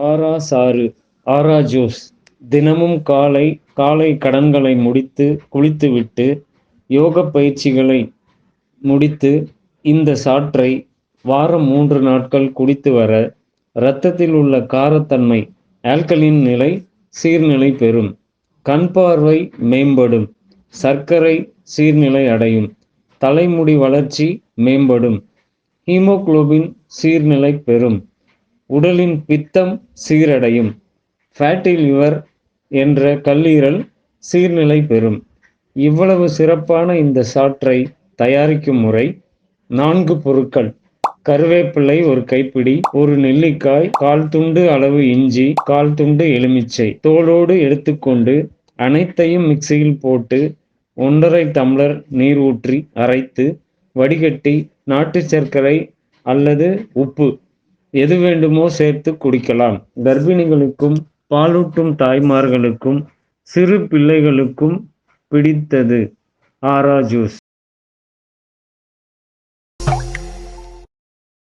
ஆரா சாறு, ஆரா ஜூஸ். தினமும் காலை காலை கடன்களை முடித்து குளித்துவிட்டு யோகப் பயிற்சிகளை முடித்து இந்த சாற்றை வாரம் 3 நாட்கள் குடித்து வர, இரத்தத்தில் உள்ள காரத்தன்மை ஆல்கலின் நிலை சீர்நிலை பெறும். கண் பார்வை மேம்படும். சர்க்கரை சீர்நிலை அடையும். தலைமுடி வளர்ச்சி மேம்படும். ஹீமோகுளோபின் சீர்நிலை பெறும். உடலின் பித்தம் சீரடையும். ஃபேட்டி லிவர் என்ற கல்லீரல் சீர்நிலை பெறும். இவ்வளவு சிறப்பான இந்த சாற்றை தயாரிக்கும் முறை: 4 பொருட்கள்: கருவேப்பிலை 1 கைப்பிடி, 1 நெல்லிக்காய், 1/4 துண்டு அளவு இஞ்சி, 1/4 துண்டு எலுமிச்சை தோலோடு எடுத்துக்கொண்டு அனைத்தையும் மிக்சியில் போட்டு 1 1/2 டம்ளர் நீர் ஊற்றி அரைத்து வடிகட்டி நாட்டு சர்க்கரை அல்லது உப்பு எது வேண்டுமோ சேர்த்து குடிக்கலாம். கர்ப்பிணிகளுக்கும் பாலூட்டும் தாய்மார்களுக்கும் சிறு பிள்ளைகளுக்கும் பிடித்தது ஆரா ஜூஸ்.